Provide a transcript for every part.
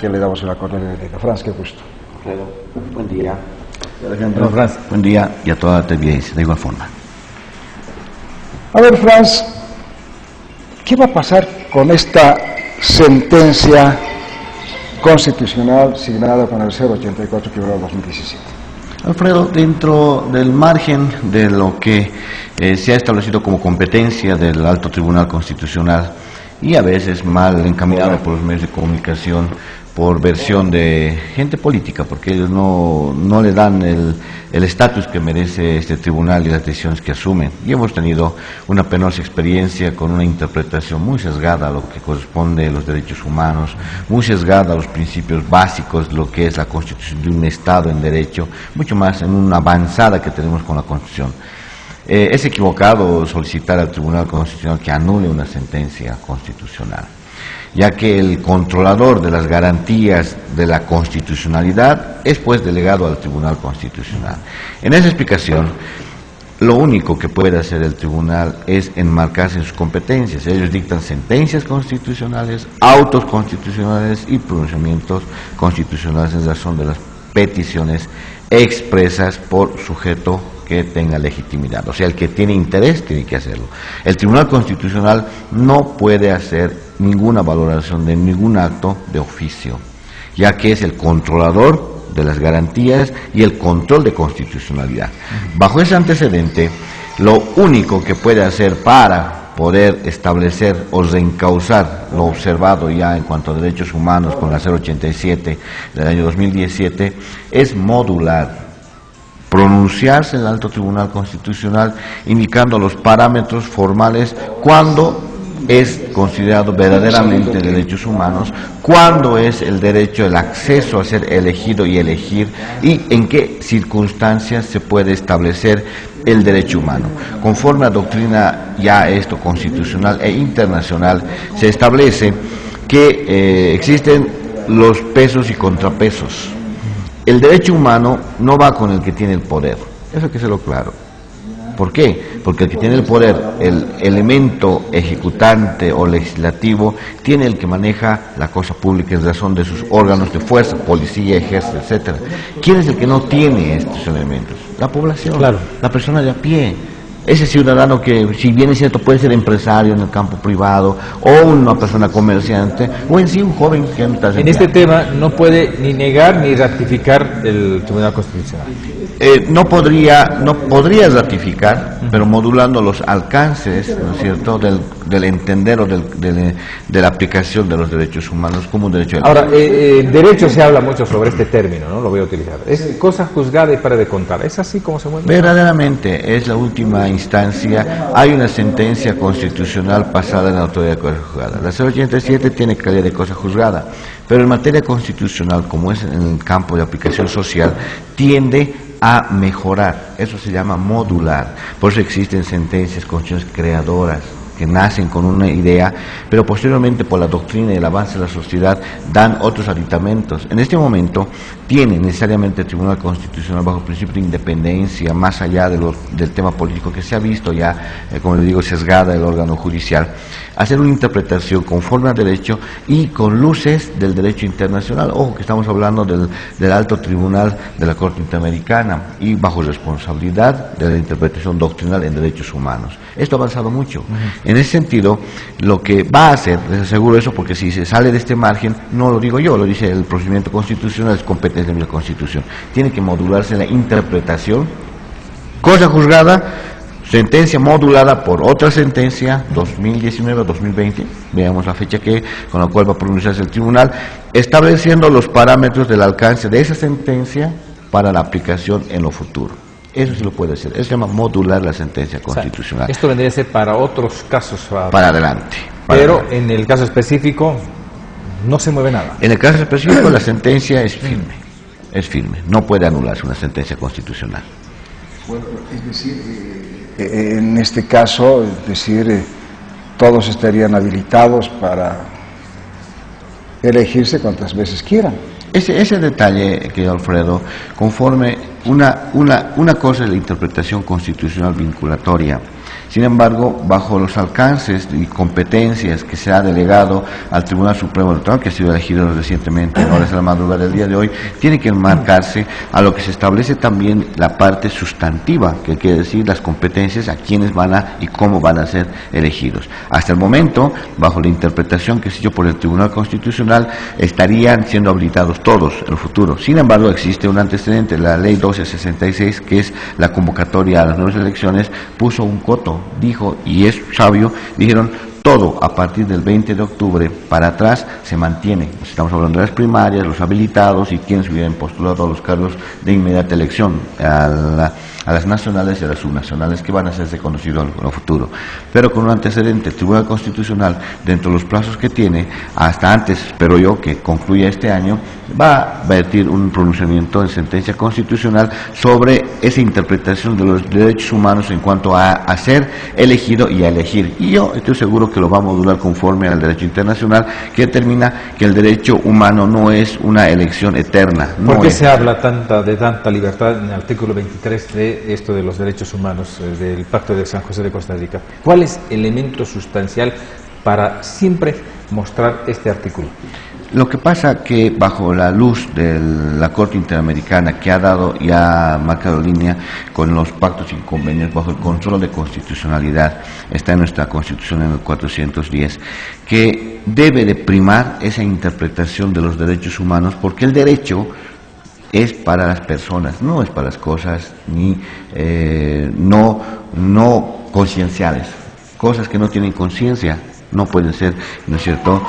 que le damos la cordial bienvenida. Franz, qué gusto. Claro. Buen día. Alejandro, Franz, buen día y a toda la televidencia, de igual forma. A ver, Franz, ¿qué va a pasar con esta sentencia constitucional signada con el 084/2017? Alfredo, dentro del margen de lo que se ha establecido como competencia del Alto Tribunal Constitucional y a veces mal encaminado por los medios de comunicación, por versión de gente política, porque ellos no le dan el estatus que merece este tribunal y las decisiones que asumen. Y hemos tenido una penosa experiencia con una interpretación muy sesgada a lo que corresponde a los derechos humanos, muy sesgada a los principios básicos, lo que es la constitución de un Estado en derecho, mucho más en una avanzada que tenemos con la Constitución. Es equivocado solicitar al Tribunal Constitucional que anule una sentencia constitucional, ya que el controlador de las garantías de la constitucionalidad es pues delegado al Tribunal Constitucional. En esa explicación, lo único que puede hacer el tribunal es enmarcarse en sus competencias. Ellos dictan sentencias constitucionales, autos constitucionales y pronunciamientos constitucionales en razón de las peticiones expresas por sujeto que tenga legitimidad. O sea, el que tiene interés tiene que hacerlo. El Tribunal Constitucional no puede hacer ninguna valoración de ningún acto de oficio, ya que es el controlador de las garantías y el control de constitucionalidad. Bajo ese antecedente, lo único que puede hacer para poder establecer o reencauzar lo observado ya en cuanto a derechos humanos con la 087 del año 2017 es modular, pronunciarse en el Alto Tribunal Constitucional indicando los parámetros formales cuando es considerado verdaderamente derechos humanos, cuándo es el derecho, el acceso a ser elegido y elegir, y en qué circunstancias se puede establecer el derecho humano. Conforme a doctrina ya esto constitucional e internacional, se establece que existen los pesos y contrapesos. El derecho humano no va con el que tiene el poder, eso hay que serlo claro. ¿Por qué? Porque el que tiene el poder, el elemento ejecutante o legislativo, tiene el que maneja la cosa pública en razón de sus órganos de fuerza, policía, ejército, etcétera. ¿Quién es el que no tiene estos elementos? La población, claro, la persona de a pie. Ese ciudadano que, si bien es cierto, puede ser empresario en el campo privado, o una persona comerciante, o en sí un joven que no está... En este tema no puede ni negar ni ratificar el Tribunal Constitucional. No podría ratificar, pero modulando los alcances, ¿no es cierto?, del entender o de la aplicación de los derechos humanos como un derecho. Ahora, en derecho se habla mucho sobre este término, ¿no? Lo voy a utilizar. Es cosa juzgada y para de contar. ¿Es así como se mueve? Verdaderamente, es la última instancia. Hay una sentencia constitucional pasada en la autoridad de cosa juzgada. La 087 tiene calidad de cosa juzgada, pero en materia constitucional, como es en el campo de aplicación social, tiende a mejorar. Eso se llama modular. Por eso existen sentencias constitucionales creadoras que nacen con una idea, pero posteriormente por la doctrina y el avance de la sociedad dan otros aditamentos. En este momento tiene necesariamente el Tribunal Constitucional, bajo el principio de independencia, más allá del tema político que se ha visto ya, como le digo, sesgada el órgano judicial, hacer una interpretación conforme al derecho y con luces del derecho internacional. Ojo que estamos hablando del Alto Tribunal de la Corte Interamericana y bajo responsabilidad de la interpretación doctrinal en derechos humanos. Esto ha avanzado mucho. En ese sentido, lo que va a hacer, les aseguro eso, porque si se sale de este margen, no lo digo yo, lo dice el procedimiento constitucional, es competencia de la Constitución. Tiene que modularse la interpretación, cosa juzgada, sentencia modulada por otra sentencia, 2019 o 2020, veamos la fecha con la cual va a pronunciarse el tribunal, estableciendo los parámetros del alcance de esa sentencia para la aplicación en lo futuro. Eso sí lo puede hacer. Eso se llama modular la sentencia constitucional. O sea, esto vendría a ser para otros casos. Para adelante. Pero en el caso específico no se mueve nada. En el caso específico la sentencia es firme. Es firme. No puede anularse una sentencia constitucional. Bueno, es decir, en este caso, es decir, todos estarían habilitados para elegirse cuantas veces quieran. Ese detalle, querido Alfredo, conforme una cosa es la interpretación constitucional vinculatoria Sin embargo, bajo los alcances y competencias que se ha delegado al Tribunal Supremo Electoral, que ha sido elegido recientemente en horas de la madrugada del día de hoy, tiene que enmarcarse a lo que se establece también la parte sustantiva, que quiere decir las competencias a quienes van a y cómo van a ser elegidos. Hasta el momento, bajo la interpretación que se dio por el Tribunal Constitucional, estarían siendo habilitados todos en el futuro. Sin embargo, existe un antecedente, la Ley 1266, que es la convocatoria a las nuevas elecciones, puso un coto, dijo, y es sabio, dijeron, todo a partir del 20 de octubre para atrás se mantiene. Estamos hablando de las primarias, los habilitados y quienes hubieran postulado a los cargos de inmediata elección, a las nacionales y a las subnacionales que van a ser reconocidos en el futuro. Pero con un antecedente, el Tribunal Constitucional, dentro de los plazos que tiene, hasta antes, espero yo, que concluya este año, va a vertir un pronunciamiento en sentencia constitucional sobre esa interpretación de los derechos humanos en cuanto a ser elegido y a elegir. Y yo estoy seguro que lo va a modular conforme al derecho internacional, que determina que el derecho humano no es una elección eterna. ¿Por qué se habla de tanta libertad en el artículo 23 de esto de los derechos humanos del Pacto de San José de Costa Rica? ¿Cuál es el elemento sustancial para siempre mostrar este artículo? Lo que pasa que bajo la luz de la Corte Interamericana, que ha dado y ha marcado línea con los pactos y convenios bajo el control de constitucionalidad, está en nuestra Constitución en el 410, que debe de primar esa interpretación de los derechos humanos, porque el derecho es para las personas, no es para las cosas ni no concienciales, cosas que no tienen conciencia no pueden ser, ¿no es cierto?,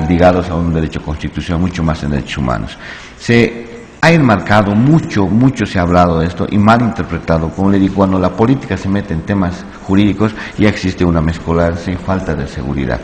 ligados a un derecho constitucional, mucho más en derechos humanos. Se ha enmarcado mucho se ha hablado de esto y mal interpretado. Como le digo, cuando la política se mete en temas jurídicos ya existe una mezcolarse y falta de seguridad.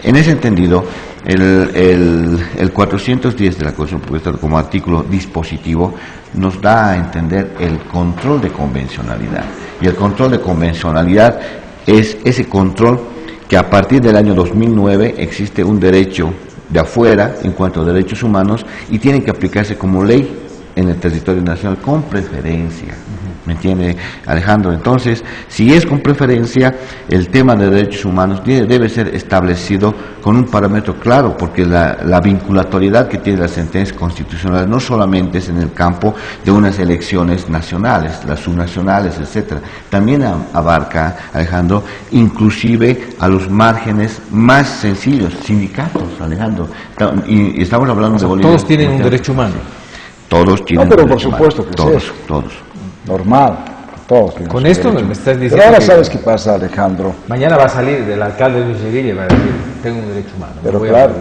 En ese entendido, el 410 de la Constitución como artículo dispositivo nos da a entender el control de convencionalidad. Y el control de convencionalidad es ese control que a partir del año 2009 existe un derecho de afuera en cuanto a derechos humanos y tienen que aplicarse como ley en el territorio nacional con preferencia. ¿Me entiende, Alejandro? Entonces, si es con preferencia, el tema de derechos humanos debe ser establecido con un parámetro claro, porque la vinculatoriedad que tiene la sentencia constitucional no solamente es en el campo de unas elecciones nacionales, las subnacionales, etcétera, también abarca, Alejandro, inclusive a los márgenes más sencillos, sindicatos, Alejandro, y estamos hablando de Bolivia. Todos tienen un derecho humano. Todos tienen pero un por derecho supuesto humano. que sí. Todos. Normal, todos. Con esto me estás diciendo. Pero ahora que sabes qué pasa, Alejandro. mañana va a salir del alcalde de Luis y va a decir, tengo un derecho humano. Pero voy claro.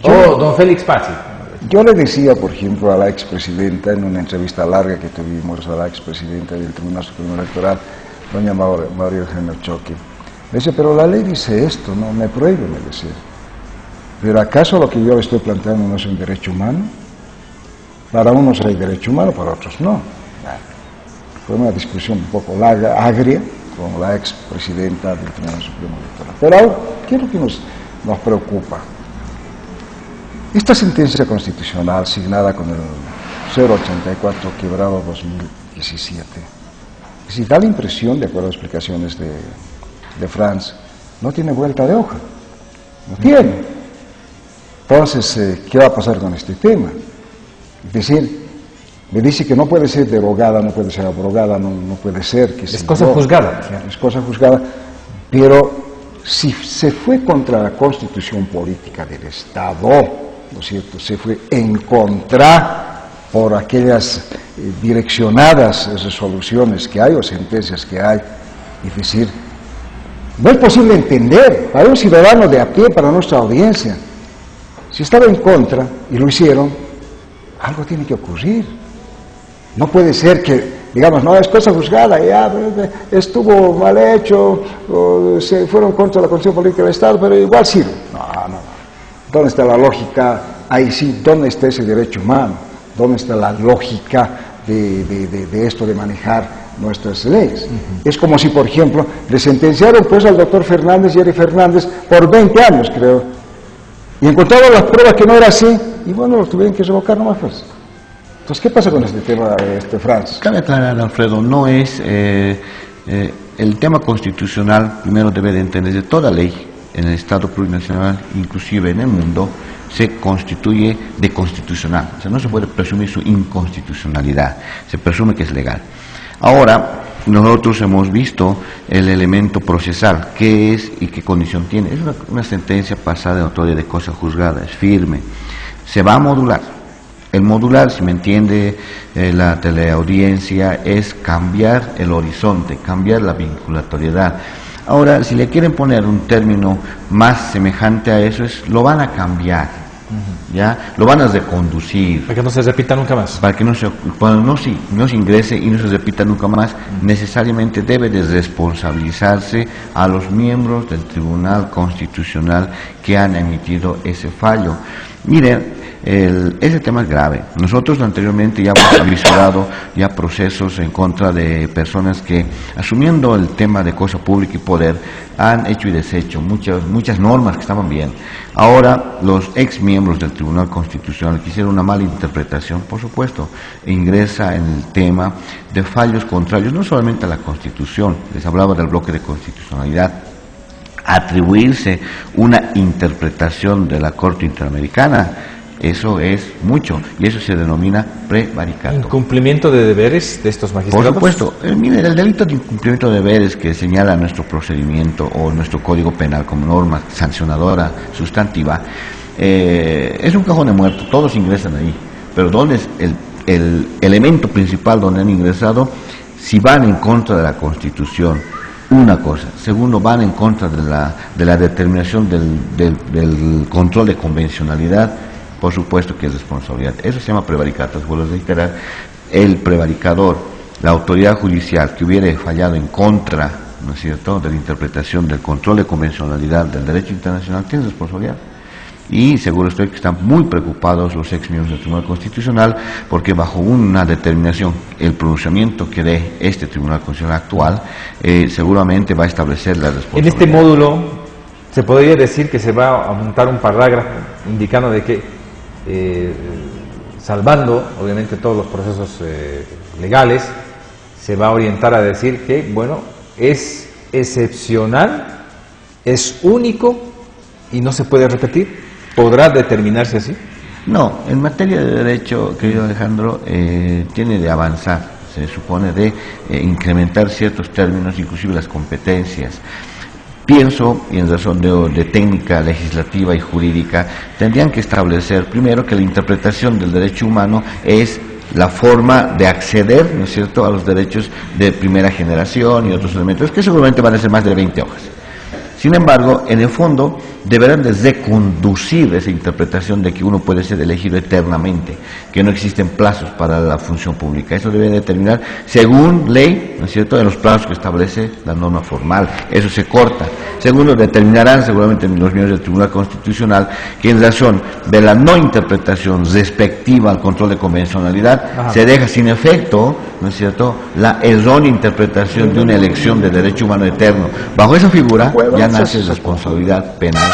Don Félix Pazzi. Yo le decía, por ejemplo, a la expresidenta, en una entrevista larga que tuvimos a la expresidenta del Tribunal Supremo Electoral, doña María Eugenia Choque, me dice, pero la ley dice esto, no me prohíbe, me decía. ¿Pero acaso lo que yo le estoy planteando no es un derecho humano? Para unos hay derecho humano, para otros no. Fue una discusión un poco larga, agria, con la expresidenta del Tribunal Supremo Electoral. Pero ahora, ¿qué es lo que nos preocupa? Esta sentencia constitucional signada con el 084/2017, si da la impresión, de acuerdo a las explicaciones de Franz, no tiene vuelta de hoja. No tiene. Entonces, ¿qué va a pasar con este tema? Es decir, me dice que no puede ser derogada, no puede ser abrogada, no puede ser que es cosa juzgada. Es cosa juzgada, pero si se fue contra la constitución política del Estado, ¿no es cierto?, se fue en contra por aquellas direccionadas resoluciones que hay o sentencias que hay, es decir, no es posible entender para un ciudadano de a pie, para nuestra audiencia, si estaba en contra y lo hicieron, algo tiene que ocurrir. No puede ser que, digamos, no, es cosa juzgada, ya estuvo mal hecho, o se fueron contra la Constitución Política del Estado, pero igual sirve. No. ¿Dónde está la lógica? Ahí sí, ¿dónde está ese derecho humano? ¿Dónde está la lógica de esto de manejar nuestras leyes? Es como si, por ejemplo, le sentenciaron pues al doctor Jerry Fernández, por 20 años, creo, y encontraron las pruebas que no era así, y bueno, lo tuvieron que revocar nomás pues. Entonces, ¿qué pasa con este tema, Franz? Cabe aclarar, Alfredo, no es el tema constitucional primero debe de entenderse toda ley en el Estado plurinacional, inclusive en el mundo, se constituye de constitucional. O sea, no se puede presumir su inconstitucionalidad, se presume que es legal. Ahora, nosotros hemos visto el elemento procesal, qué es y qué condición tiene. Es una sentencia pasada de autoridad de cosa juzgada, es firme. Se va a modular. El modular, si me entiende la teleaudiencia, es cambiar el horizonte, cambiar la vinculatoriedad. Ahora, si le quieren poner un término más semejante a eso, lo van a cambiar, ¿ya? Lo van a reconducir. Para que no se repita nunca más. Para que no se ingrese y no se repita nunca más, necesariamente debe de responsabilizarse a los miembros del Tribunal Constitucional que han emitido ese fallo. Miren, ese tema es grave. Nosotros anteriormente ya hemos avisorado ya procesos en contra de personas que, asumiendo el tema de cosa pública y poder, han hecho y deshecho muchas normas que estaban bien. Ahora, los ex miembros del Tribunal Constitucional que hicieron una mala interpretación, por supuesto, ingresa en el tema de fallos contrarios, no solamente a la Constitución, les hablaba del bloque de constitucionalidad, atribuirse una interpretación de la Corte Interamericana. Eso es mucho, y eso se denomina prevaricato. ¿Incumplimiento de deberes de estos magistrados? Por supuesto. Mire, el delito de incumplimiento de deberes que señala nuestro procedimiento o nuestro Código Penal como norma sancionadora sustantiva, es un cajón de muerto, todos ingresan ahí. Pero ¿dónde es el elemento principal donde han ingresado? Si van en contra de la Constitución, una cosa. Segundo, van en contra de la determinación del control de convencionalidad. Por supuesto que es responsabilidad. Eso se llama prevaricato. Vuelvo a reiterar, el prevaricador, la autoridad judicial que hubiera fallado en contra, ¿no es cierto?, de la interpretación del control de convencionalidad del derecho internacional, tiene responsabilidad. Y seguro estoy que están muy preocupados los ex miembros del Tribunal Constitucional, porque bajo una determinación, el pronunciamiento que dé este Tribunal Constitucional actual, seguramente va a establecer la responsabilidad. En este módulo, se podría decir que se va a montar un parágrafo indicando de que salvando obviamente todos los procesos legales, se va a orientar a decir que, bueno, es excepcional, es único y no se puede repetir. ¿Podrá determinarse así? No, en materia de derecho, querido Alejandro, tiene de avanzar, se supone de incrementar ciertos términos, inclusive las competencias. Pienso, y en razón de técnica legislativa y jurídica, tendrían que establecer primero que la interpretación del derecho humano es la forma de acceder, ¿no es cierto?, a los derechos de primera generación y otros elementos, que seguramente van a ser más de 20 hojas. Sin embargo, en el fondo, deberán de reconducir esa interpretación de que uno puede ser elegido eternamente, que no existen plazos para la función pública. Eso debe determinar, según ley, ¿no es cierto?, en los plazos que establece la norma formal. Eso se corta. Segundo, determinarán seguramente los miembros del Tribunal Constitucional que en razón de la no interpretación respectiva al control de convencionalidad, se deja sin efecto, ¿no es cierto?, la errónea interpretación de una elección de derecho humano eterno. Bajo esa figura ya nace responsabilidad penal.